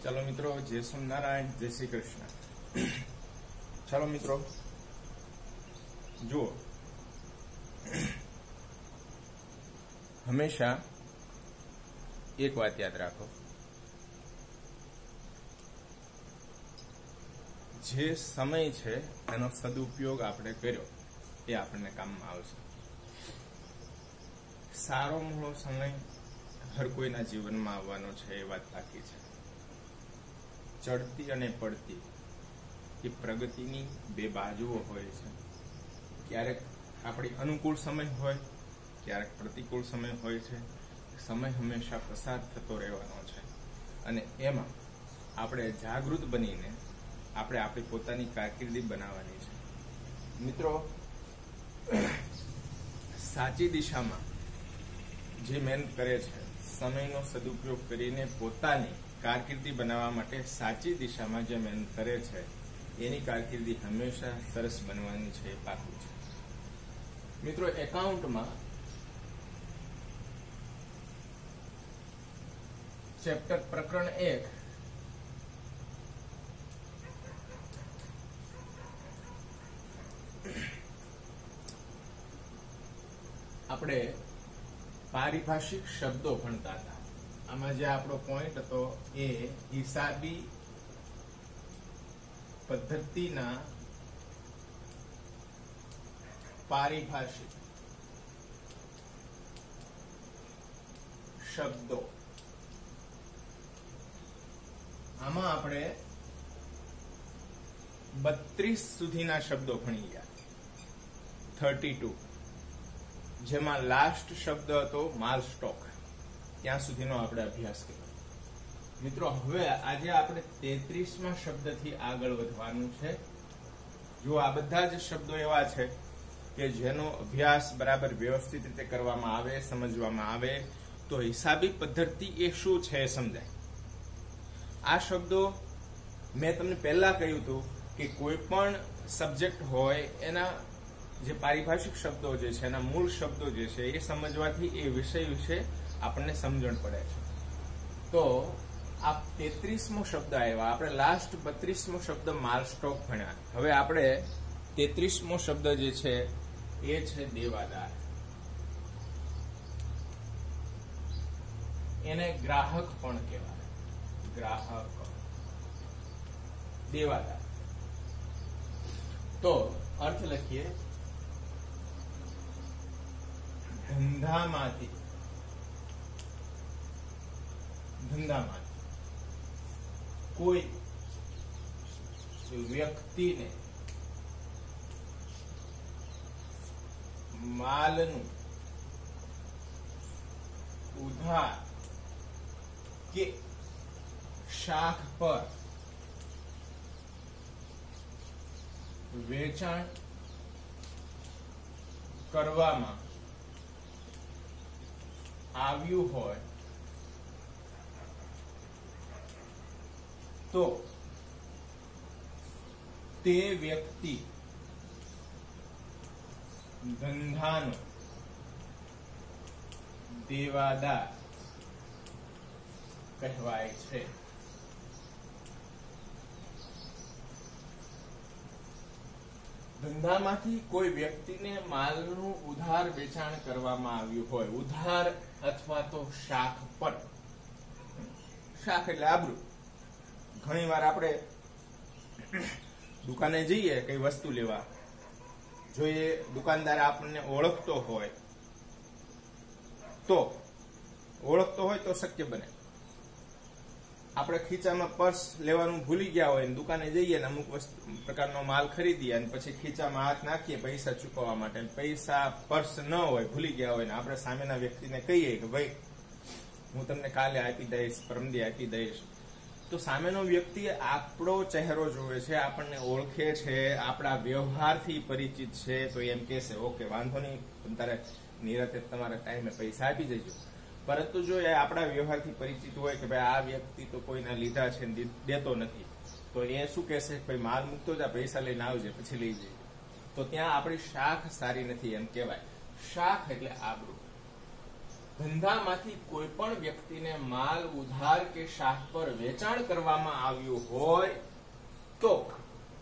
चलो मित्रों, जय सोमनारायण, जय श्री कृष्ण। चलो मित्रों, जो हमेशा एक बात याद राखो, जे समय छे एनो सदुपयोग आपणे कर्यो ए आपणे काममां आवशे। सारो मोळो समय हर कोईना जीवनमां आववानो छे, ए वात पाकी छे। चढ़ती अने पड़ती ए प्रगतिनी बे बाजुओ होय छे। क्यारेक आपणी अनुकूल समय होय, क्यारेक प्रतिकूल समय होय छे। समय हमेशा पसार थतो रहेવાનો छे अने एमां आपणे जागृत बनीने आपणे आपणी पोतानी कारकिर्दी बनावવાની છે। મિત્રો, સાચી દિશામાં જે મહેનત કરે છે, સમયનો સદુપયોગ કરીને પોતાની કારકિર્દી બનાવવા માટે સાચી દિશામાં જે મહેનત કરે છે એની કારકિર્દી હંમેશા સરસ બનવાની છે, એ પાકું છે। મિત્રો, એકાઉન્ટમાં ચેપ્ટર પ્રકરણ 1 આપણે પારિભાષિક શબ્દો ભણતા હતા। આમાં જે આપણો પોઈન્ટ હતો એ હિસાબી પદ્ધતિના પારિભાષિક શબ્દો। આમાં આપણે 32 સુધીના શબ્દો ભણી ગયા, 32, જેમાં લાસ્ટ શબ્દ હતો માલ સ્ટોક, ત્યાં સુધીનો આપણે અભ્યાસ કર્યો। મિત્રો, હવે આજે આપણે 33મા શબ્દથી આગળ વધવાનું છે। જો આ બધા જ શબ્દો એવા છે કે જેનો અભ્યાસ બરાબર વ્યવસ્થિત રીતે કરવામાં આવે, સમજવામાં આવે તો હિસાબી પદ્ધતિ એ શું છે એ સમજાય। આ શબ્દો મેં તમને પહેલા કહ્યું હતું કે કોઈ પણ સબ્જેક્ટ હોય એના જે પારિભાષિક શબ્દો જે છે, એના મૂળ શબ્દો જે છે એ સમજવાથી એ વિષય વિશે આપણને સમજણ પડે છે। તો આ 33મો શબ્દ આવ્યા, આપણે લાસ્ટ 32મો શબ્દ માલ સ્ટોક ભણ્યા। હવે આપણે 33મો શબ્દ જે છે એ છે દેવાદાર। એને ગ્રાહક પણ કહેવાય, ગ્રાહક, દેવાદાર। તો અર્થ લખીએ, ધંધામાંથી કોઈ વ્યક્તિને માલનું ઉધાર કે શાખ પર વેચાણ કરવામાં આવ્યું હોય તો તે વ્યક્તિ ધંધાનો દેવાદાર કહેવાય છે। ધંધામાંથી કોઈ વ્યક્તિને માલનું ઉધાર વેચાણ કરવામાં આવ્યું હોય, ઉધાર અથવા તો શાખ પર। શાખ એટલે આબરૂ। ઘણી વાર આપણે દુકાને જઈએ કઈ વસ્તુ લેવા, જો એ દુકાનદાર આપણને ઓળખતો હોય તો શક્ય બને। આપણે ખીચામાં પર્સ લેવાનું ભૂલી ગયા હોય ને દુકાને જઈએ ને અમુક પ્રકારનો માલ ખરીદીએ અને પછી ખીચામાં હાથ નાખીએ પૈસા ચૂકવવા માટે, પૈસા પર્સ ન હોય, ભૂલી ગયા હોય ને આપણે સામેના વ્યક્તિને કહીએ કે ભાઈ હું તમને કાલે આપી દઈશ, પરમદી આપી દઈશ, તો સામેનો વ્યક્તિ આપણો ચહેરો જોવે છે, આપણને ઓળખે છે, આપણા વ્યવહારથી પરિચિત છે, તો એમ કહેશે ઓકે વાંધો નહીં, તારે નિરાતે તમારા ટાઈમે પૈસા આપી દેજો। પરંતુ જો એ આપણા વ્યવહારથી પરિચિત હોય કે ભાઈ આ વ્યક્તિ તો કોઈના લીધા છે દેતો નથી, તો એ શું કહેશે, ભાઈ માલ મૂકતો જા, પૈસા લઈને આવજે, પછી લઈ જઈએ, તો ત્યાં આપણી શાખ સારી નથી એમ કહેવાય। શાખ એટલે આબરૂ। ધંધામાંથી કોઈ પણ વ્યક્તિને માલ ઉધાર કે શાખ પર વેચાણ કરવામાં આવ્યું હોય તો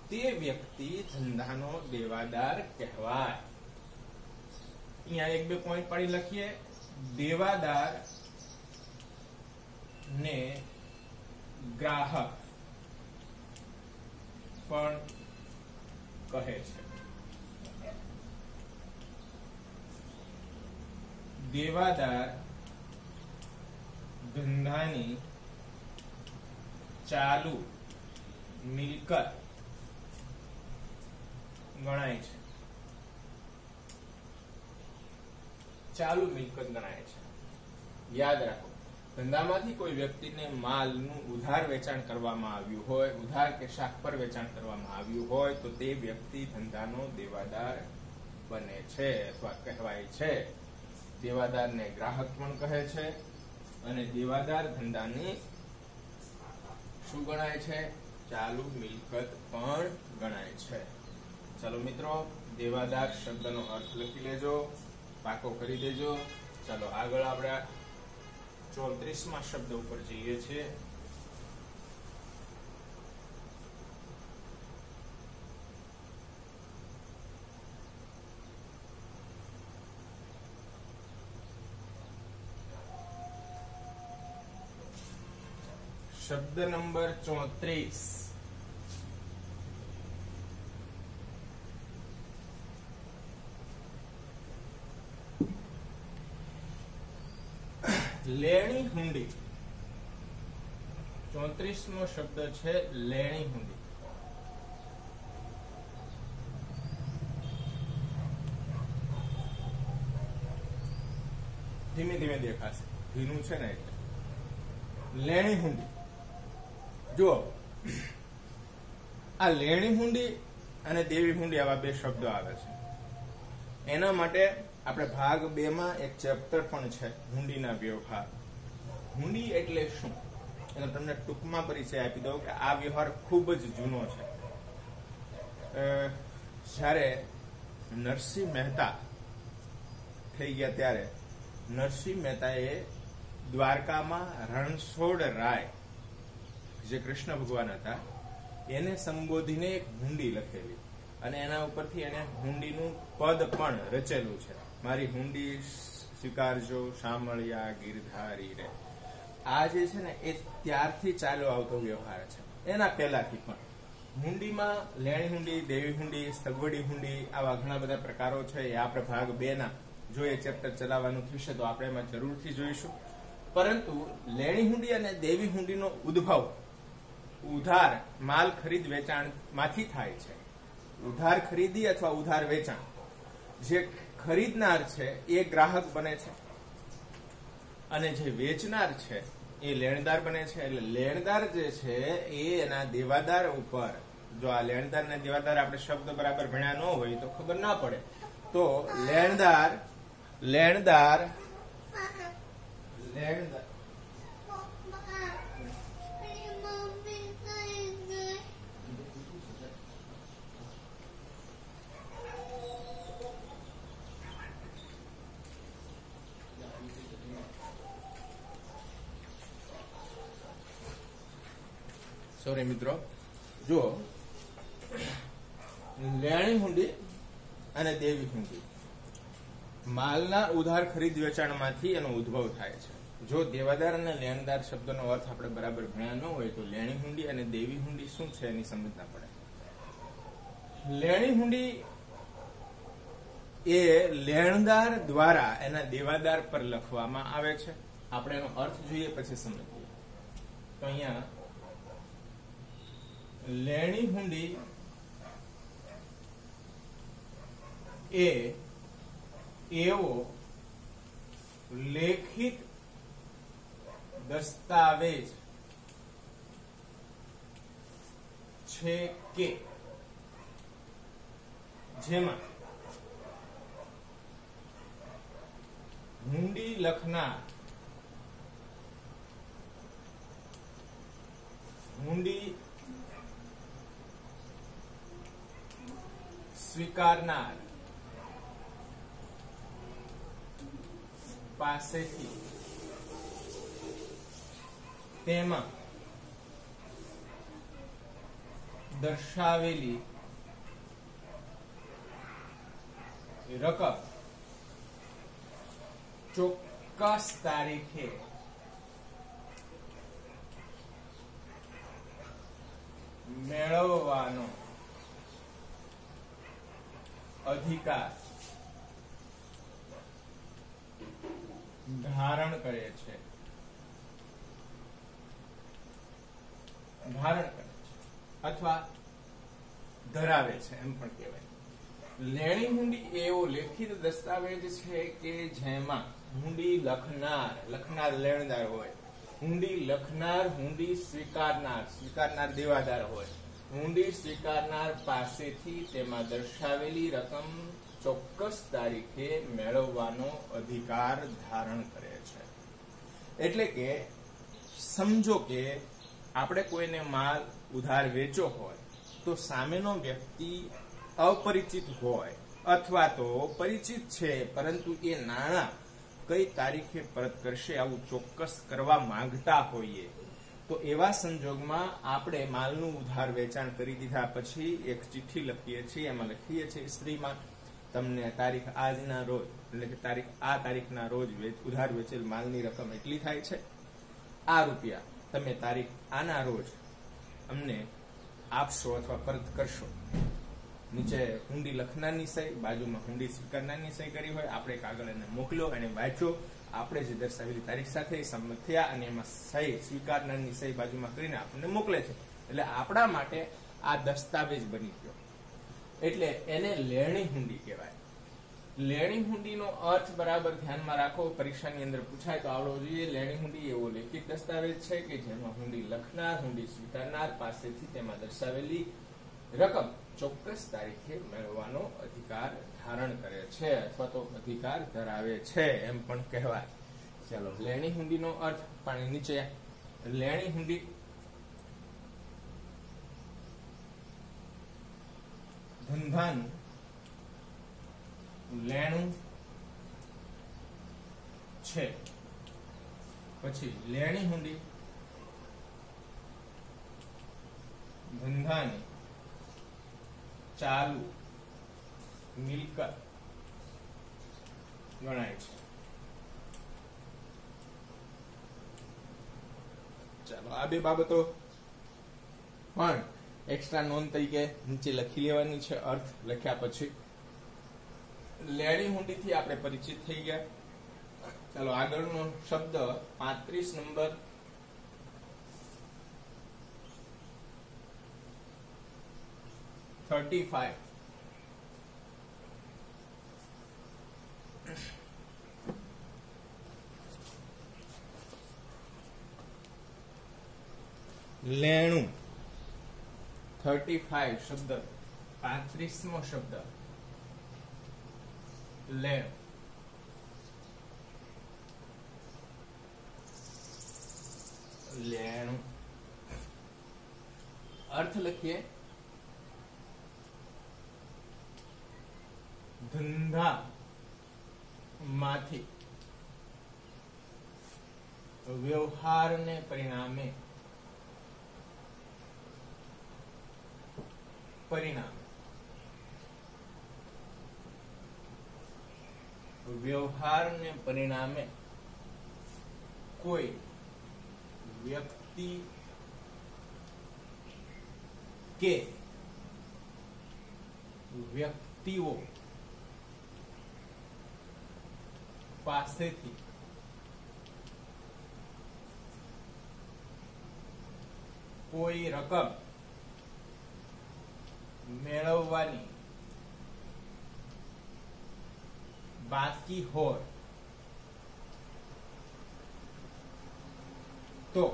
તે વ્યક્તિ ધંધાનો દેવાદાર કહેવાય. અહીંયા એક બે પોઈન્ટ પાડી લખીએ. દેવાદાર ને ગ્રાહક પણ કહે છે. દેવાદાર ધંધાની ચાલુ મિલકત ગણાય છે. ચાલુ મિલકત ગણાય છે. યાદ રાખો, ધંધામાંથી કોઈ વ્યક્તિને માલનું ઉધાર વેચાણ કરવામાં આવ્યું હોય, ઉધાર કે શાખ પર વેચાણ કરવામાં આવ્યું હોય તો તે વ્યક્તિ ધંધાનો દેવાદાર બને છે અથવા કહેવાય છે. દેવાદારને ગ્રાહક પણ કહે છે અને દેવાદાર ધંધાની શું ગણાય છે? ચાલુ મિલકત પણ ગણાય છે. ચાલો મિત્રો, દેવાદાર શબ્દનો અર્થ લખી લેજો, પાકો કરી દેજો. ચાલો આગળ આપણે 34મા શબ્દ ઉપર જઈએ છીએ. શબ્દ નંબર 34. લેણી હુંડી. 34મો શબ્દ છે લેણી હુંડી. ધીમે ધીમે દેખાશે, ધીનું છે ને એટલે. લેણી હુંડી. જુઓ, આ લેણી હુંડી અને દેવી હુંડી આવા બે શબ્દો આવે છે. એના માટે આપણે ભાગ 2 માં એક ચેપ્ટર પણ છે, હુંડીના વ્યવહાર. હુંડી એટલે શું એનો તમને ટૂંકમાં પરિચય આપી દઉં કે આ વ્યવહાર ખૂબ જ જૂનો છે. જ્યારે નરસિંહ મહેતા થઈ ગયા ત્યારે નરસિંહ મહેતાએ દ્વારકામાં રણછોડ રાય જે કૃષ્ણ ભગવાન હતા એને સંબોધીને એક હુંડી લખેલી અને એના ઉપરથી એને હુંડીનું પદ પણ રચેલું છે. મારી હુંડી સ્વીકારજો શામળિયા ગિરધારી રે. આ જે છે ને એ ત્યારથી ચાલ્યો આવતો વ્યવહાર છે. એના પહેલાથી પણ હુંડીમાં લેણી હુંડી, દેવી હુંડી, સગવડી હુંડી આવા ઘણા બધા પ્રકારો છે. એ આપણે ભાગ 2 ના જો એ ચેપ્ટર ચલાવવાનું થશે તો આપણે એમાં જરૂરથી જોઈશું. પરંતુ લેણી હુંડી અને દેવી હુંડીનો ઉદ્ભવ ઉધાર માલ ખરીદ વેચાણ માંથી થાય છે. ઉધાર ખરીદી અથવા ઉધાર વેચાણ. જે ખરીદનાર છે એ ગ્રાહક બને છે અને જે વેચનાર છે એ લેણદાર બને છે. એટલે લેણદાર જે છે એ એના દેવાદાર ઉપર, જો આ લેણદાર ને દેવાદાર આપણે શબ્દ બરાબર ભણ્યા ન હોય તો ખબર ના પડે, તો લેણદાર લેણદાર લેણદાર સોરી મિત્રો, જુઓ, લેણી હુંડી અને દેવી હુંડી માલના ઉધાર ખરીદ વેચાણમાંથી એનો ઉદ્ભવ થાય છે. જો દેવાદાર અને લેણદાર શબ્દનો અર્થ આપણે બરાબર ભણ્યા ન હોય તો લેણી હુંડી અને દેવી હુંડી શું છે એની સમજ ના પડે. લેણી હુંડી એ લેણદાર દ્વારા એના દેવાદાર પર લખવામાં આવે છે. આપણે એનો અર્થ જોઈએ પછી સમજીએ. તો અહીંયા લેણી હુંડી એ એવો લેખિત દસ્તાવેજ છે કે જેમાં હુંડી લખનાર હુંડી સ્વીકારનાર પાસેથી તેમાં દર્શાવેલી રકમ ચોક્કસ તારીખે મેળવવાનો અધિકાર ધારણ કરે છે. અથવા ધરાવે છે એમ પણ કહેવાય. લેણી હુંડી એવો લેખિત દસ્તાવેજ છે કે જેમાં હુંડી લખનાર લેણદાર હોય, હુંડી લખનાર, હુંડી સ્વીકારનાર દેવાદાર હોય. હુંડી સ્વીકારનાર પાસેથી તેમાં દર્શાવેલી રકમ ચોક્કસ તારીખે મેળવવાનો અધિકાર ધારણ કરે છે. એટલે કે સમજો કે આપણે કોઈને માલ ઉધાર વેચો હોય તો સામેનો વ્યક્તિ અપરિચિત હોય અથવા તો પરિચિત છે પરંતુ એ નાણાં કઈ તારીખે પરત કરશે આવું ચોક્કસ કરવા માંગતા હોઈએ તો એવા સંજોગમાં આપણે માલનું ઉધાર વેચાણ કરી દીધા પછી એક ચિઠ્ઠી લખીએ છીએ. એમાં લખીએ છીએ, શ્રીમાન, તમને તારીખ આજના રોજ એટલે કે આ તારીખના રોજ ઉધાર વેચેલ માલની રકમ એટલી થાય છે. આ રૂપિયા તમે તારીખ આના રોજ અમને આપશો અથવા પરત કરશો. નીચે હુંડી લખનારની સહી, બાજુમાં હુંડી સ્વીકારનારની સહી કરી હોય. આપણે કાગળ એને મોકલ્યો, એને વાંચ્યો, આપણે જે દર્શાવેલી તારીખ સાથે સંમત થયા અને એમાં સહી સ્વીકારનારની સહી બાજુમાં કરીને આપણને મોકલે છે. એટલે આપણા માટે આ દસ્તાવેજ બની ગયો. એટલે એને લેણી હુંડી કહેવાય. લેણી હુંડીનો અર્થ બરાબર ધ્યાનમાં રાખો, પરીક્ષાની અંદર પૂછાય તો આવડવો જોઈએ. લેણી હુંડી એવો લેખિત દસ્તાવેજ છે કે જેમાં હુંડી લખનાર, હુંડી સ્વીકારનાર પાસેથી તેમાં દર્શાવેલી રકમ ચોક્કસ તારીખે મેળવવાનો અધિકાર ધારણ કરે છે અથવા તો અધિકાર ધરાવે છે એમ પણ કહેવાય. ચાલો, લેણી હુંડીનો અર્થ પાણી નીચે. લેણી હુંડી ધંધાનું લેણું છે. પછી લેણી હુંડી ધંધાની ચાલુ મિલકત ગણાય છે. ચાલો, આ બે બાબતો પણ એક્સ્ટ્રા નોંધ તરીકે નીચે લખી લેવાની છે. અર્થ લખ્યા પછી લેણી હુંડી થી આપણે પરિચિત થઈ ગયા. ચાલો, આગળનો શબ્દ 35 નંબર. લેણું 35 શબ્દ, 35મો શબ્દ લેણ. લેણું અર્થ લખીએ, ધંધા માંથી વ્યવહારને પરિણામે કોઈ વ્યક્તિ કે વ્યક્તિઓ પાસેથી કોઈ રકમ મેળવવાની બાકી હોય તો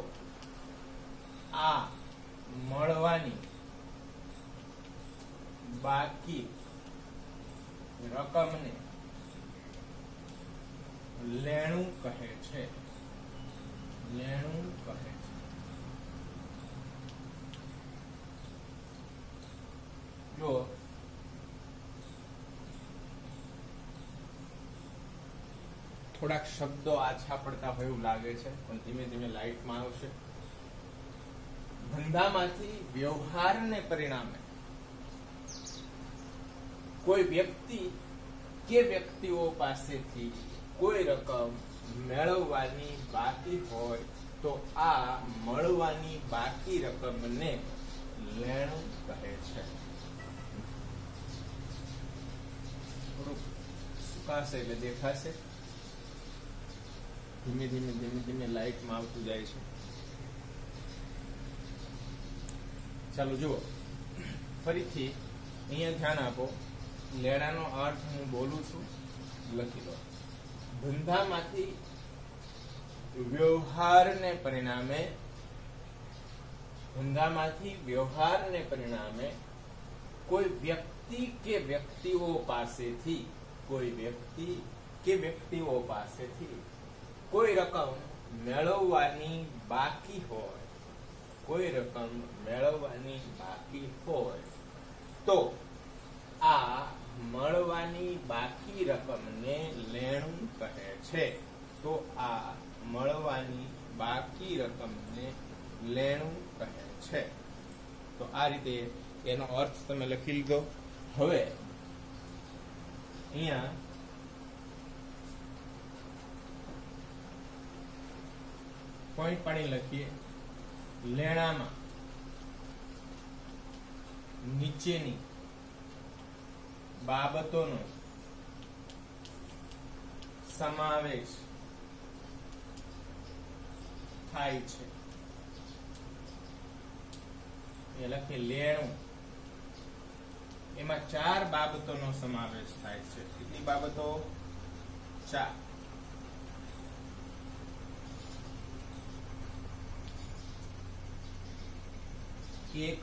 આ મળવાની બાકી રકમને લેણું કહે છે. લેણું કહે છે. જો થોડાક શબ્દો આછા પડતા હોય એવું લાગે છે, પણ ધીમે ધીમે લાઈટમાં આવશે. ધંધામાંથી વ્યવહારને પરિણામે કોઈ વ્યક્તિ કે વ્યક્તિઓ પાસેથી કોઈ રકમ મેળવવાની બાકી હોય તો આ મળવાની બાકી રકમને લેણું કહે છે. થોડુંક સુકાશે એટલે દેખાશે. ધીમે ધીમે ધીમે ધીમે લાઈટમાં આવતું જાય છે. ચાલો જુઓ, ફરીથી અહીંયા ધ્યાન આપો. લેણાનો અર્થ હું બોલું છું, લખી લો. ધંધામાંથી વ્યવહારને પરિણામે કોઈ વ્યક્તિ કે વ્યક્તિઓ પાસેથી કોઈ રકમ મેળવવાની બાકી હોય તો આ મળવાની બાકી રકમને લેણું કહે છે. તો આ રીતે એનો અર્થ તમે લખી લીધો. હવે અહીંયા પોઈન્ટ પાડી લખીએ. લેણામાં નીચેની બાબતોનો સમાવેશ થાય છે. એ લખીએ લેણું. એમાં 4 બાબતોનો સમાવેશ થાય છે. કેટલી બાબતો? 4. એક,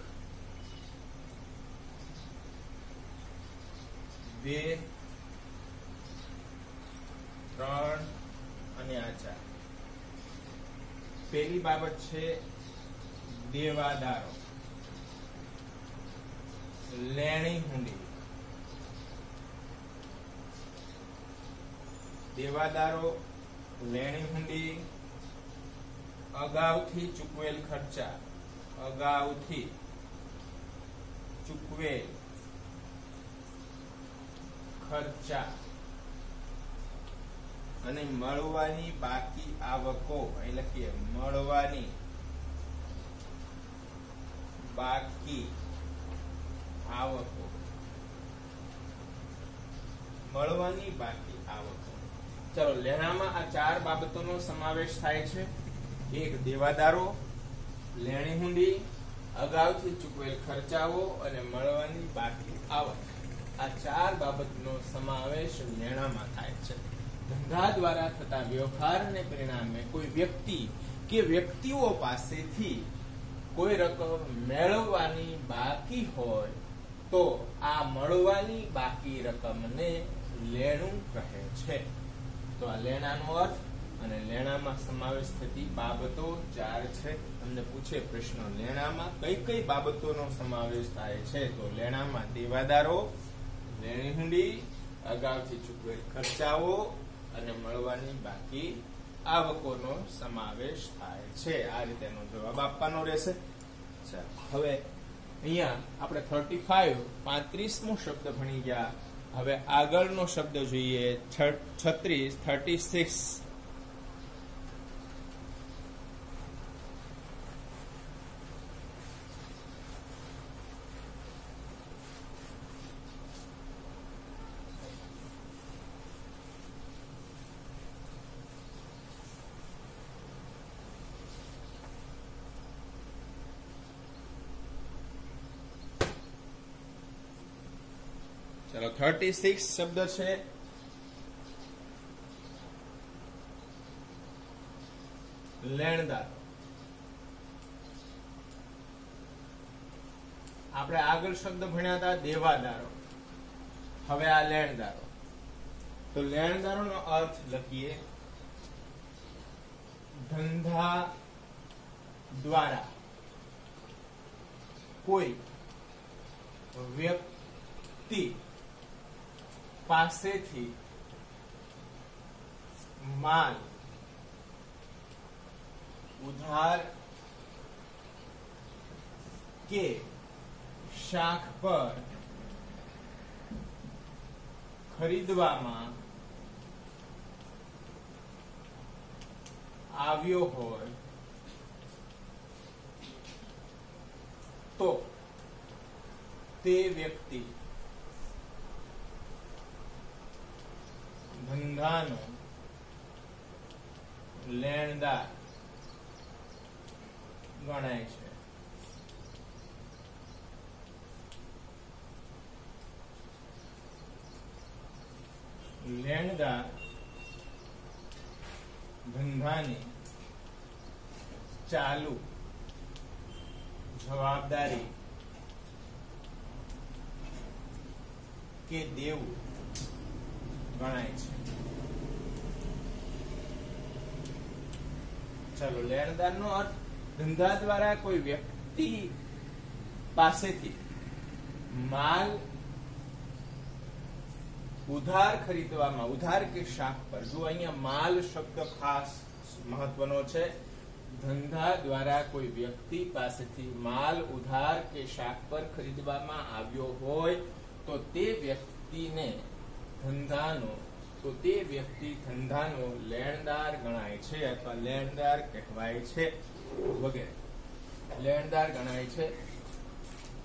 બે, 3 અને આ 4. પહેલી બાબત છે દેવાદારો, લેણી હુંડી. દેવાદારો, લેણી હુંડી, અગાઉથી ચૂકવેલ ખર્ચા, અને મળવાની બાકી આવકો. અહીં લખીએ મળવાની બાકી આવકો. ચલો, લેણામાં આ 4 બાબતોનો સમાવેશ થાય છે. એક, દેવાદારો, લેણી હુંડી, અગાઉથી ચૂકવેલ ખર્ચાઓ અને મળવાની બાકી આવક. આ 4 બાબતનો સમાવેશ લેણામાં થાય છે. ધંધા દ્વારા થતા વ્યવહારને પરિણામે કોઈ વ્યક્તિ કે વ્યક્તિઓ પાસેથી કોઈ રકમ મેળવવાની બાકી હોય તો આ મળવાની બાકી રકમને લેણું કહે છે. તો આ લેણાનો અર્થ અને લેણામાં સમાવેશ થતી બાબતો 4 છે. તમને પૂછે પ્રશ્ન, લેણામાં કઈ કઈ બાબતોનો સમાવેશ થાય છે? તો લેણામાં દેવાદારો, લેણી હુંડી, અગાઉથી ચૂકવેલ ખર્ચાઓ અને મળવાની બાકી આવકોનો સમાવેશ થાય છે. આ રીતેનો જવાબ આપવાનો રહેશે. હવે અહીંયા આપણે 35મો શબ્દ ભણી ગયા. હવે આગળનો શબ્દ જોઈએ, 36. ચલો, 36 શબ્દ છે લેણદાર. આપણે આગળ શબ્દ ભણ્યા હતા દેવાદારો, હવે આ લેણદારો. તો લેણદારોનો અર્થ લખીએ, ધંધા દ્વારા કોઈ વ્યક્તિ પાસેથી माल उधार के શાખ પર ખરીદવામાં આવ્યો હોય તો તે વ્યક્તિ ધંધાનો લેણદાર ગણાય છે. લેણદાર ધંધાની ચાલુ જવાબદારી કે દેવું ગણાય છે. ચાલો, લેણદારનો અર્થ ધંધા દ્વારા કોઈ વ્યક્તિ પાસેથી માલ ઉધાર ખરીદવામાં, ઉધાર કે શાખ પર, જો અહીંયા માલ શબ્દ ખાસ મહત્વનો છે. ધંધા દ્વારા કોઈ વ્યક્તિ પાસેથી માલ ઉધાર કે શાખ પર ખરીદવામાં આવ્યો હોય તો તે વ્યક્તિ ધંધાનો લેણદાર ગણાય છે અથવા લેણદાર કહેવાય છે વગેરે. લેણદાર ગણાય છે.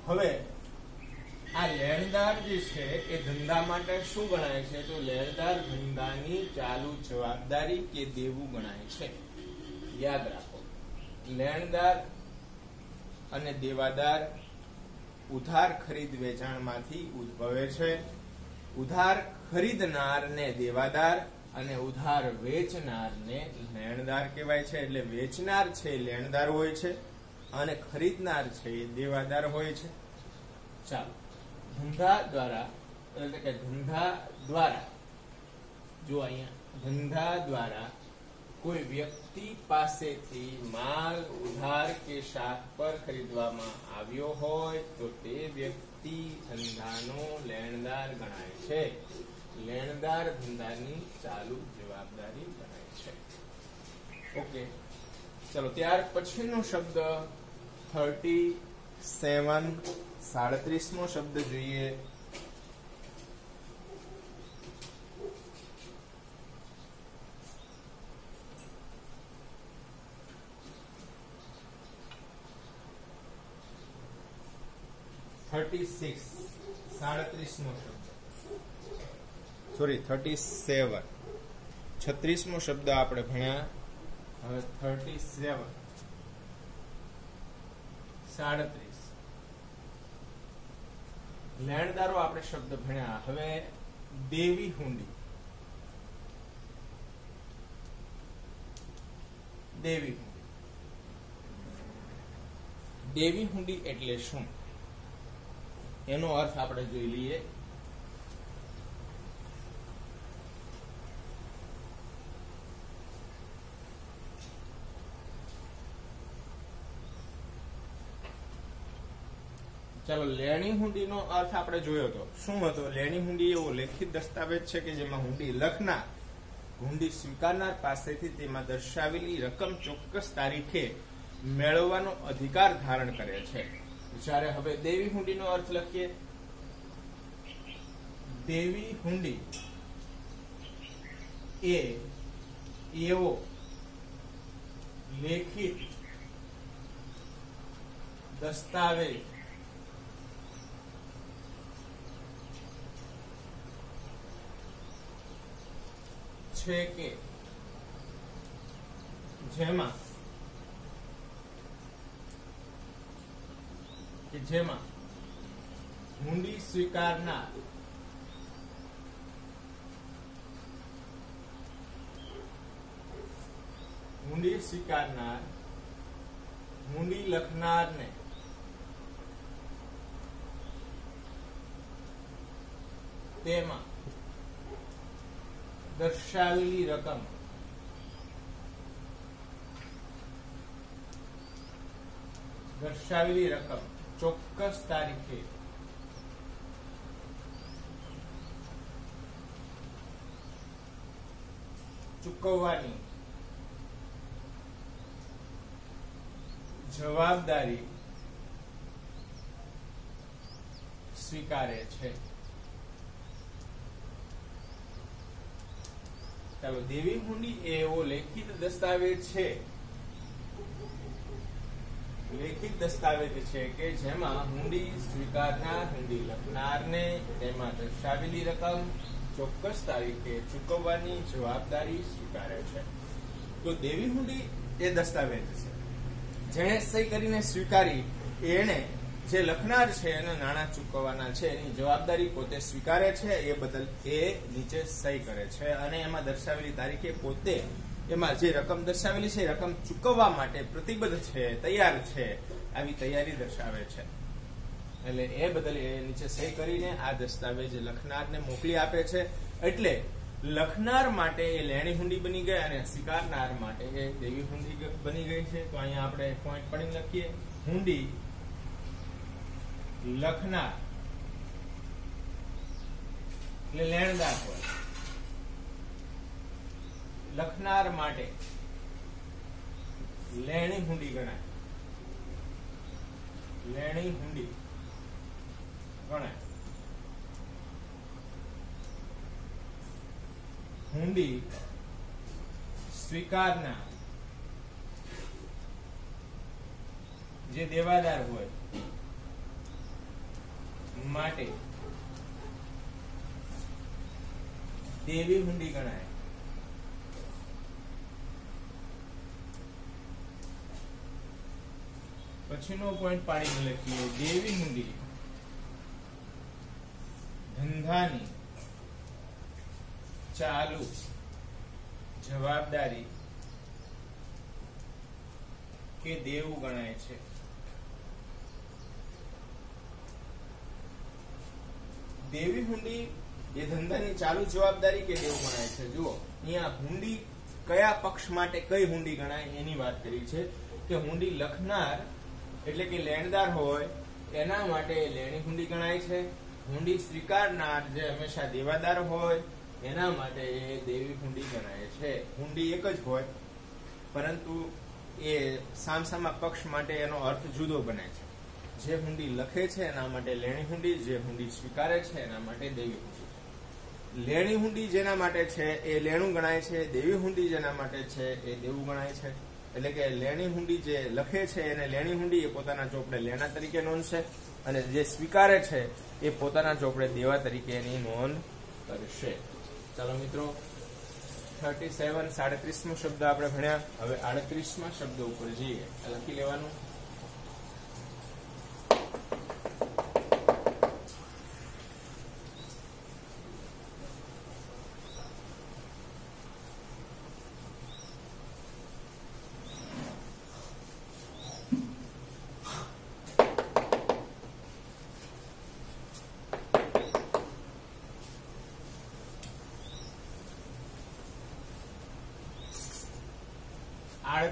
હવે આ લેણદાર જે છે એ ધંધા માટે શું ગણાય છે? તો લેણદાર ધંધાની ચાલુ જવાબદારી કે દેવું ગણાય છે. યાદ રાખો, લેણદાર અને દેવાદાર ઉધાર ખરીદ વેચાણમાંથી ઉદ્ભવે છે. ઉધાર ખરીદનારને દેવાદાર અને ઉધાર વેચનારને લેણદાર કહેવાય છે. એટલે વેચનાર છે લેણદાર હોય છે અને ખરીદનાર છે એ દેવાદાર હોય છે. ચાલો, ધંધા દ્વારા એટલે કે ધંધા દ્વારા, જો અહીંયા ધંધા દ્વારા કોઈ વ્યક્તિ પાસેથી માલ ઉધાર કે શાખ પર ખરીદવામાં આવ્યો હોય તો તે વ્યક્તિ ધંધાનો લેણદાર ગણાય છે. લેણદાર ધંધાની ચાલુ જવાબદારી ગણાય છે. ઓકે, ચલો ત્યાર પછીનો શબ્દ 37 37મો શબ્દ જોઈએ. સોરી 37 36મો શબ્દ આપણે ભણ્યા. હવે 37 37 લેણદારો આપણે શબ્દ ભણ્યા. હવે દેવી હુંડી. દેવી હુંડી, દેવી હુંડી એટલે શું એનો અર્થ આપણે જોઈ લઈએ. ચાલો, લેણી હુંડીનો અર્થ આપણે જોયો હતો. શું હતો? લેણી હુંડી એવો લેખિત દસ્તાવેજ છે કે જેમાં હુંડી લખનાર હુંડી સ્વીકારનાર પાસેથી તેમાં દર્શાવેલી રકમ ચોક્કસ તારીખે મેળવવાનો અધિકાર ધારણ કરે છે. જ્યારે હવે દેવી હુંડીનો અર્થ લખીએ. દેવી હુંડી એ એવો લેખિત દસ્તાવેજ છે કે જેમાં હુંડી સ્વીકારનાર હુંડી લખનારને તેમાં દર્શાવેલી રકમ ચોક્કસ તારીખે ચૂકવવાની જવાબદારી સ્વીકારે છે. ચાલો, દેવી હુંડી એ એવો લેખિત દસ્તાવેજ છે, લેખિત દસ્તાવેજ છે કે જેમાં હુંડી સ્વીકારનાર હુંડી લખનારને તેમાં દર્શાવેલી રકમ ચોક્કસ તારીખે ચૂકવવાની જવાબદારી સ્વીકારે છે. તો દેવી હુંડી એ દસ્તાવેજ છે જેણે સહી કરીને સ્વીકારી, એને જે લખનાર છે એને નાણાં ચૂકવવાના છે એની જવાબદારી પોતે સ્વીકારે છે, એ બદલ એ નીચે સહી કરે છે અને એમાં દર્શાવેલી તારીખે પોતે એમાં જે રકમ દર્શાવેલી છે રકમ ચૂકવવા માટે પ્રતિબદ્ધ છે, તૈયાર છે, આવી તૈયારી દર્શાવે છે. એટલે એ બદલ એ નીચે સહી કરીને આ દસ્તાવેજ લખનારને મોકલી આપે છે. એટલે લખનાર માટે એ લેણી હુંડી બની ગઈ અને સ્વીકારનાર માટે એ દેવી હુંડી બની ગઈ છે. તો અહીંયા આપણે પોઈન્ટ પડીને લખીએ, હુંડી લખનાર એટલે લેણદાર હોય, લખનાર માટે લેણી હુંડી ગણાય, લેણી હુંડી ગણાય. હુંડી સ્વીકારનાર જે દેવાદાર હોય માટે દેવી હુંડી ગણાય. પછીનો પોઈન્ટ પાડીને લખીએ, દેવી હુંડી ધંધાની ચાલુ જવાબદારી કે દેવું ગણાય છે. દેવી હુંડી એ ધંધાની ચાલુ જવાબદારી કે દેવું ગણાય છે. જુઓ, અહીંયા હુંડી કયા પક્ષ માટે કઈ હુંડી ગણાય એની વાત કરી છે કે હુંડી લખનાર એટલે કે લેણદાર હોય એના માટે લેણી હુંડી ગણાય છે. હુંડી સ્વીકારનાર જે હંમેશા દેવાદાર હોય એના માટે એ દેવી હુંડી ગણાય છે. હુંડી એક જ હોય પરંતુ એ સામસામા પક્ષ માટે એનો અર્થ જુદો બને છે. જે હુંડી લખે છે એના માટે લેણી હુંડી, જે હુંડી સ્વીકારે છે એના માટે દેવી હુંડી. લેણી હુંડી જેના માટે છે એ લેણું ગણાય છે, દેવી હુંડી જેના માટે છે એ દેવું ગણાય છે. એટલે કે લેણી હુંડી જે લખે છે એને લેણી હુંડી એ પોતાના ચોપડે લેણા તરીકે નોંધશે અને જે સ્વીકારે છે એ પોતાના ચોપડે દેવા તરીકે એની નોંધ કરશે. ચાલો મિત્રો, 37 37મો શબ્દ આપણે ભણ્યા. હવે 38મા શબ્દ ઉપર જઈએ. લખી લેવાનું.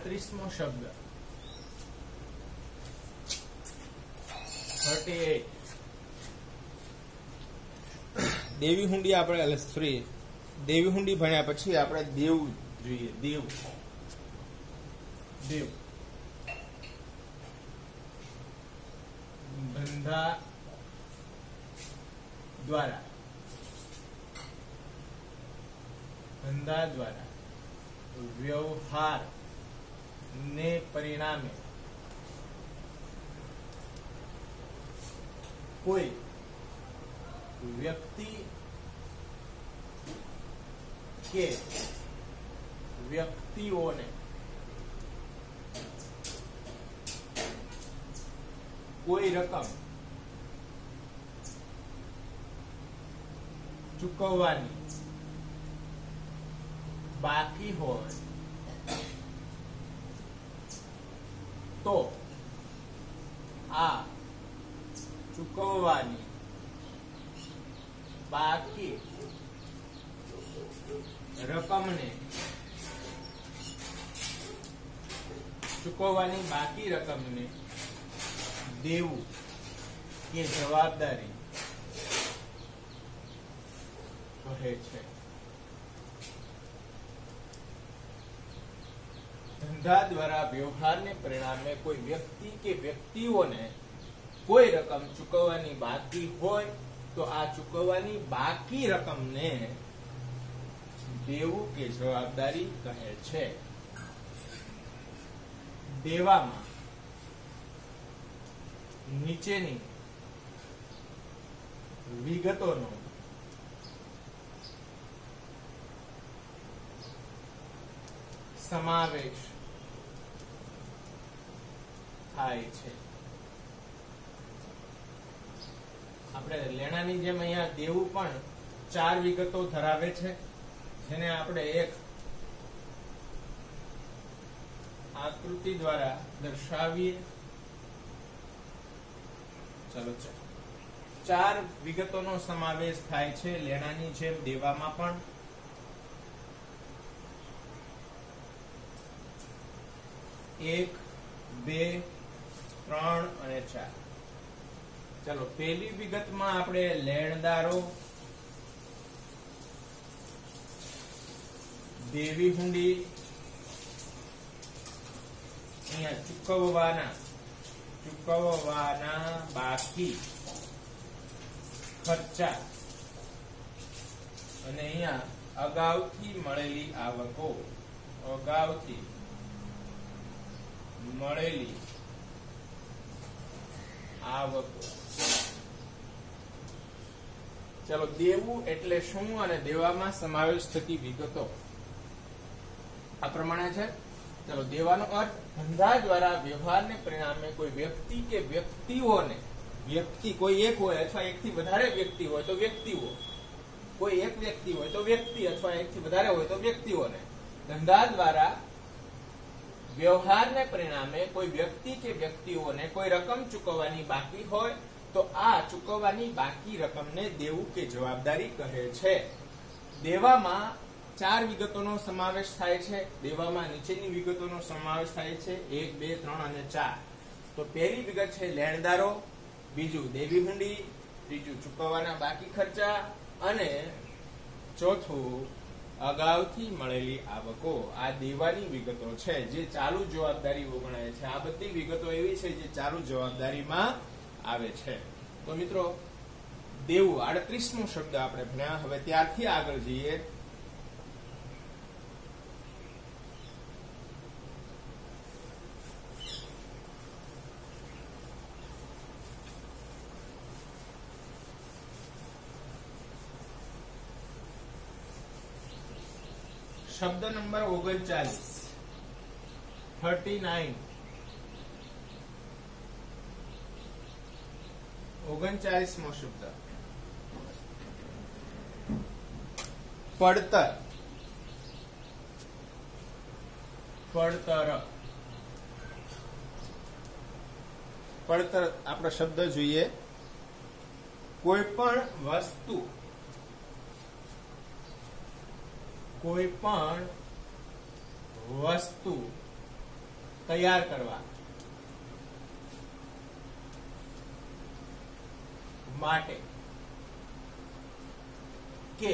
ત્રીસમો શબ્દ 38. દેવી હુંડી આપણે દેવી હુંડી ભણ્યા પછી આપણે દેવ જોઈએ. દેવ દેવ ધંધા દ્વારા વ્યવહાર ને પરિણામે કોઈ વ્યક્તિ કે વ્યક્તિઓને કોઈ રકમ ચૂકવવાની બાકી હોય તો આ ચૂકવવાની બાકી રકમને દેવું કે જવાબદારી કહે છે. ધંધા દ્વારા વ્યવહારને પરિણામે કોઈ વ્યક્તિ કે વ્યક્તિઓને કોઈ રકમ ચૂકવવાની બાકી હોય તો આ ચૂકવવાની બાકી રકમને દેવું કે જવાબદારી કહે છે. દેવામાં નીચેની વિગતોનો સમાવેશ થાય છે. આપણે લેણાની જેમ અહીંયા દેવું પણ 4 વિગતો ધરાવે છે, જેને આપણે એક આકૃતિ દ્વારા દર્શાવીએ. ચલો 4 વિગતોનો સમાવેશ થાય છે લેણાની જેમ દેવામાં પણ. એક, 2, 3 અને 4. ચલો પહેલી વિગતમાં આપણે લેણદારો, દેવી હુંડી, અહીંયા ચૂકવવાના બાકી ખર્ચા અને અહીંયા અગાઉથી મળેલી આવકો, ચલો દેવું એટલે શું અને દેવામાં સમાવેશ થતી વિગતો આ પ્રમાણે છે. ચલો દેવાનો અર્થ ધંધા દ્વારા વ્યવહારને પરિણામે કોઈ વ્યક્તિ કે વ્યક્તિઓને, વ્યક્તિ કોઈ એક હોય અથવા એકથી વધારે વ્યક્તિ હોય તો વ્યક્તિઓ, કોઈ એક વ્યક્તિ હોય તો વ્યક્તિ અથવા એકથી વધારે હોય તો વ્યક્તિઓને ધંધા દ્વારા વ્યવહારને પરિણામે કોઈ વ્યક્તિ કે વ્યક્તિઓને કોઈ રકમ ચૂકવવાની બાકી હોય તો આ ચૂકવવાની બાકી રકમને દેવું કે જવાબદારી કહે છે. દેવામાં 4 વિગતોનો સમાવેશ થાય છે. દેવામાં નીચેની વિગતોનો સમાવેશ થાય છે 1, 2, 3 અને 4. તો પહેલી વિગત છે લેણદારો, બીજું દેવી હુંડી, ત્રીજું ચૂકવવાના બાકી ખર્ચા અને ચોથું અગાઉથી મળેલી આવકો. આ દેવાની વિગતો છે જે ચાલુ જવાબદારીઓ ગણાય છે. આ બધી વિગતો એવી છે જે ચાલુ જવાબદારીમાં આવે છે. તો મિત્રો દેવું 38મો શબ્દ આપણે ભણ્યા. હવે ત્યારથી આગળ જઈએ. શબ્દ નંબર 39, 39. 39મો શબ્દ પડતર. પડતર આપણો શબ્દ જોઈએ. કોઈ પણ વસ્તુ તૈયાર કરવા માટે કે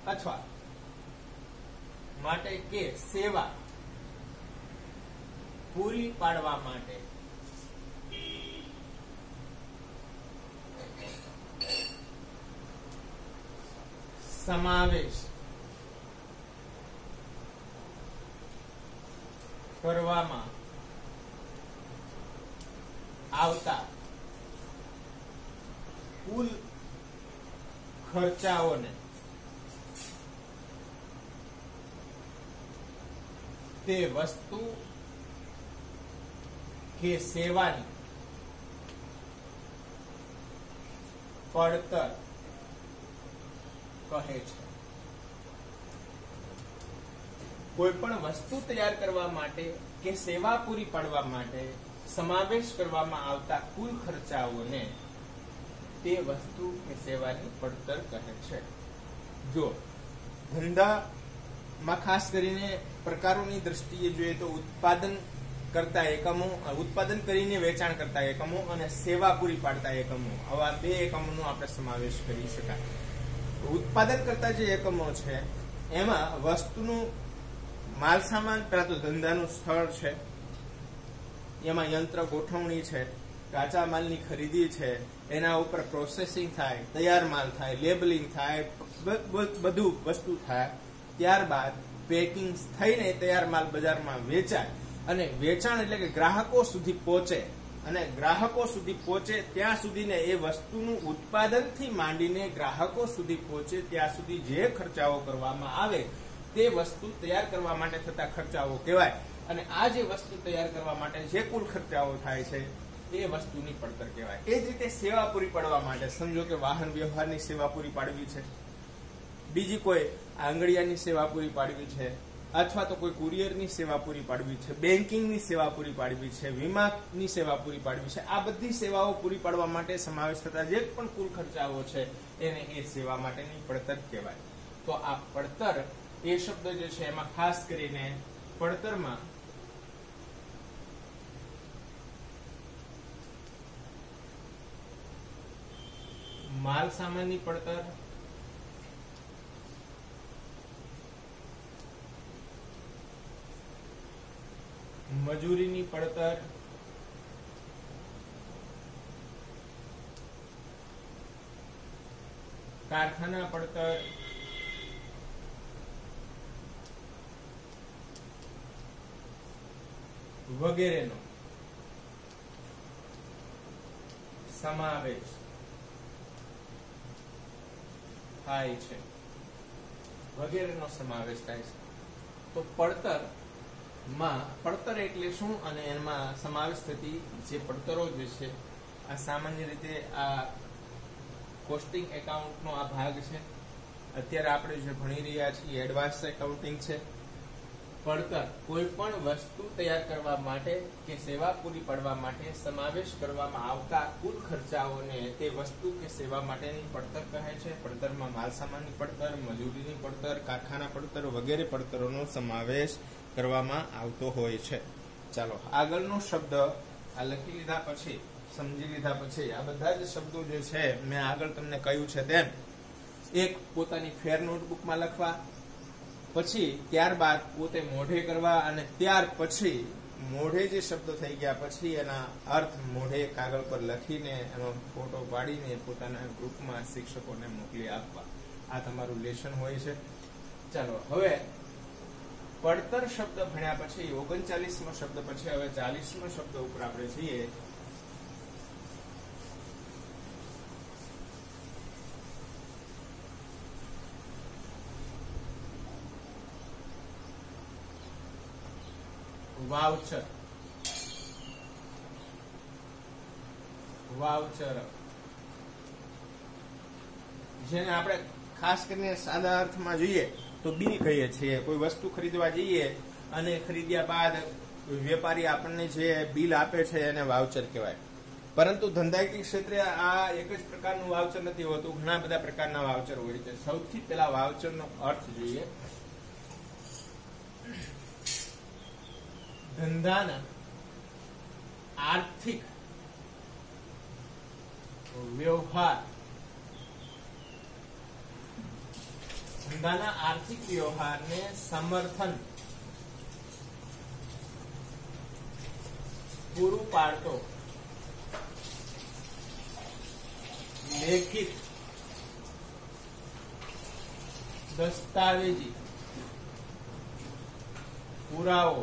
અથવા માટે કે સેવા પૂરી પાડવા માટે સમાવેશ કરવામાં આવતા કુલ ખર્ચાઓને તે વસ્તુ કે સેવાની પડતર કહે છે. કોઈ પણ વસ્તુ તૈયાર કરવા માટે કે સેવા પૂરી પાડવા માટે સમાવેશ કરવામાં આવતા કુલ ખર્ચાઓને તે વસ્તુ કે સેવાની પડતર કહે છે. જો ધંધામાં ખાસ કરીને પ્રકારોની દ્રષ્ટિએ જોઈએ તો ઉત્પાદન કરતા એકમો, ઉત્પાદન કરીને વેચાણ કરતા એકમો અને સેવા પૂરી પાડતા એકમો, આવા 2 એકમોનો આપણે સમાવેશ કરી શકાય. ઉત્પાદન કરતા જે એકમો છે એમાં વસ્તુનું માલ સામાન પેલા તો ધંધાનું સ્થળ છે, એમાં યંત્ર ગોઠવણી છે, કાચા માલની ખરીદી છે, એના ઉપર પ્રોસેસિંગ થાય, તૈયાર માલ થાય, લેબલિંગ થાય, બધું વસ્તુ થાય, ત્યારબાદ પેકિંગ થઈને તૈયાર માલ બજારમાં વેચાય અને વેચાણ એટલે કે ગ્રાહકો સુધી પહોંચે અને ગ્રાહકો સુધી પહોંચે ત્યાં સુધીને એ વસ્તુનું ઉત્પાદનથી માંડીને ગ્રાહકો સુધી પહોંચે ત્યાં સુધી જે ખર્ચાઓ કરવામાં આવે તે વસ્તુ તૈયાર કરવા માટે થતા ખર્ચાઓ કહેવાય. અને આ જે વસ્તુ તૈયાર કરવા માટે જે કુલ ખર્ચાઓ થાય છે એ વસ્તુની પડતર કહેવાય. એ જ રીતે સેવા પૂરી પાડવા માટે સમજો કે વાહન વ્યવહારની સેવા પૂરી પાડવી છે, બીજી કોઈ આંગળીયાની સેવા પૂરી પાડવી છે, અથવા તો કોઈ કુરિયરની સેવા પૂરી પાડવી છે, બેન્કિંગની સેવા પૂરી પાડવી છે, વીમાની સેવા પૂરી પાડવી છે, આ બધી સેવાઓ પૂરી પાડવા માટે સમાવેશ થતા જે પણ કુલ ખર્ચાઓ છે એને એ સેવા માટેની પડતર કહેવાય. તો આ પડતર એ શબ્દ જે છે એમાં ખાસ કરીને પડતરમાં માલ સામાનની પડતર, મજૂરીની પડતર, કારખાના પડતર, વગેરેનો સમાવેશ થાય છે. વગેરેનો સમાવેશ થાય છે. તો પડતર એટલે શું અને એમાં સમાવેશ થતી જે પડતરો જે છે આ સામાન્ય રીતે આ કોસ્ટિંગ એકાઉન્ટનો આ ભાગ છે. અત્યારે આપણે જે ભણી રહ્યા છીએ એડવાન્સ એકાઉન્ટિંગ છે. પડતર કોઈ પણ વસ્તુ તૈયાર કરવા માટે કે સેવા પૂરી પાડવા માટે સમાવેશ કરવામાં આવતા કુલ ખર્ચાઓને તે વસ્તુ કે સેવા માટેની પડતર કહે છે. પડતરમાં માલ સામાનની પડતર, મજૂરીની પડતર, કારખાના પડતર વગેરે પડતરોનો સમાવેશ કરવામાં આવતો હોય છે. ચાલો આગળનો શબ્દ આ લખી લીધા પછી, સમજી લીધા પછી આ બધા જ શબ્દો જે છે મેં આગળ તમને કહ્યું છે તેમ એક પોતાની ફેર નોટબુકમાં લખવા, પછી ત્યારબાદ પોતે મોઢે કરવા અને ત્યાર પછી મોઢે જે શબ્દો થઈ ગયા પછી એના અર્થ મોઢે કાગળ પર લખીને એનો ફોટો પાડીને પોતાના ગ્રુપમાં શિક્ષકોને મોકલી આપવા. આ તમારું લેશન હોય છે. ચાલો હવે પડતર શબ્દ ભણ્યા પછી 39મો શબ્દ પછી હવે 40મો શબ્દ ઉપર આપણે જઈએ. વાઉચર. વાઉચર જેને આપણે ખાસ કરીને સાદા અર્થમાં જોઈએ તો બિલ કહીએ છીએ. કોઈ વસ્તુ ખરીદવા જઈએ અને ખરીદ્યા બાદ વેપારી આપણને જે બિલ આપે છે એને વાઉચર કહેવાય. પરંતુ ધંધાકીય ક્ષેત્રે આ એક જ પ્રકારનું વાઉચર નથી હોતું, ઘણા બધા પ્રકારના વાઉચર હોય છે. સૌથી પહેલા વાઉચરનો અર્થ જોઈએ. ધંધાના આર્થિક વ્યવહાર, ધંધાના આર્થિક વ્યવહારને સમર્થન પૂરું પાડતો લેખિત દસ્તાવેજી પુરાવો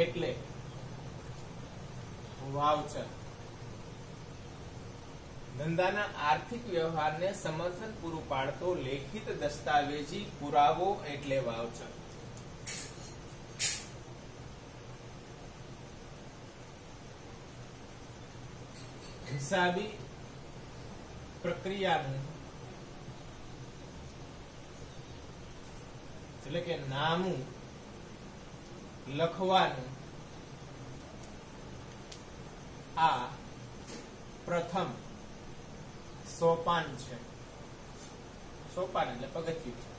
એટલે વાઉચર. ધંધાના આર્થિક વ્યવહારને સમર્થન પૂરું પાડતો લેખિત દસ્તાવેજી પુરાવો એટલે વાઉચર. હિસાબી પ્રક્રિયાનું એટલે કે નામું લખવાનું આ પ્રથમ સોપાન છે. સોપાન એટલે પગથિયું છે.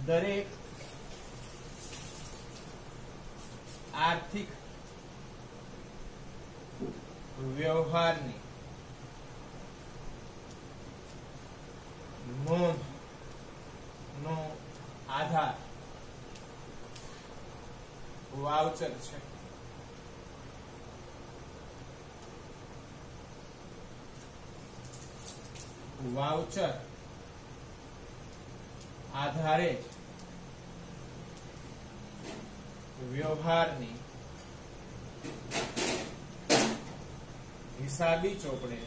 દરેક આર્થિક વ્યવહારની વાઉચર છે. વાઉચર આધારે વ્યવહારની હિસાબી ચોપડે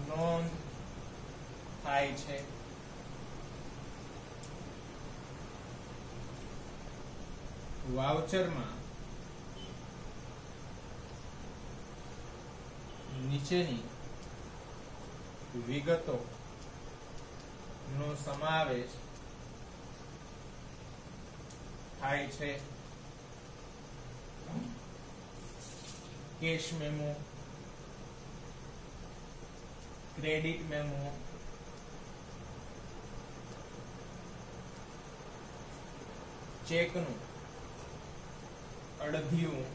નોંધ થાય છે. વાઉચરમાં નીચેની વિગતો નો સમાવેશ થાય છે. કેશ મેમો, ક્રેડિટ મેમો, ચેકનું અડધિયું,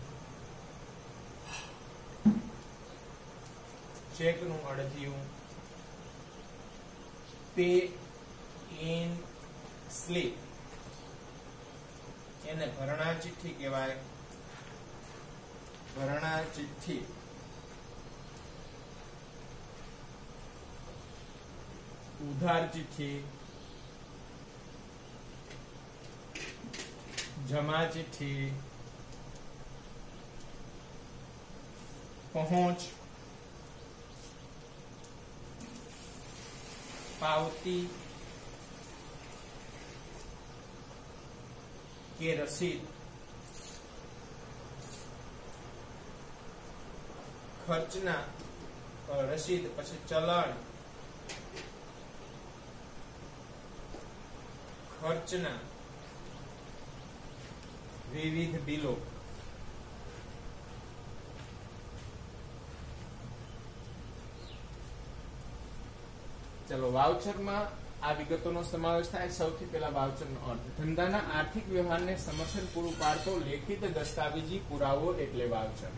પે ઇન સ્લીપ, એને ભરણા ચિઠ્ઠી કહેવાય. ભરણા ચિઠ્ઠી, ઉધાર ચિઠ્ઠી, જમા ચિઠ્ઠી, પહોંચ, પાવતી કે રસીદ, ખર્ચના રસીદ, પછી ચલણ, ખર્ચના વિવિધ બિલો. ચલો, વાઉચરમાં આ વિગતોનો સમાવેશ થાય. સૌથી પહેલા વાઉચરનો અર્થ. ધંધાના આર્થિક વ્યવહારને સમર્થન પૂરું પાડતો લેખિત દસ્તાવેજી પુરાવો એટલે વાઉચર.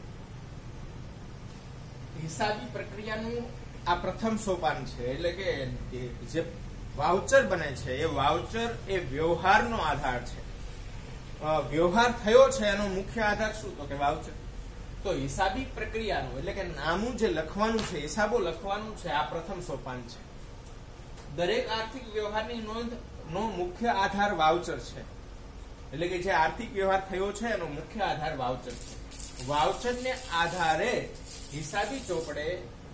હિસાબી પ્રક્રિયાનું આ પ્રથમ સોપાન છે. એટલે કે જે વાઉચર બને છે એ વાઉચર એ વ્યવહારનો આધાર છે. વ્યવહાર થયો છે એનો મુખ્ય આધાર શું? તો કે વાઉચર. તો હિસાબી પ્રક્રિયાનું એટલે કે નામું જે લખવાનું છે, હિસાબો લખવાનું છે, આ પ્રથમ સોપાન છે. દરેક આર્થિક વ્યવહારની નોંધ નો મુખ્ય આધાર વાઉચર છે. એટલે કે જે આર્થિક વ્યવહાર થયો છે એનો મુખ્ય આધાર વાઉચર છે. વાઉચરને આધારે હિસાબી ચોપડે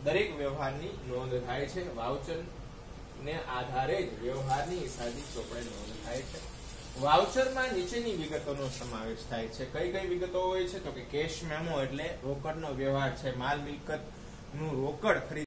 દરેક વ્યવહારની નોંધ થાય છે. વાઉચરને આધારે જ વ્યવહારની હિસાબી ચોપડે નોંધ થાય છે. વાઉચરમાં નીચેની વિગતોનો સમાવેશ થાય છે. કઈ કઈ વિગતો હોય છે? તો કે કેશ મેમો એટલે રોકડનો વ્યવહાર છે. માલ મિલકત નું રોકડ ખરીદ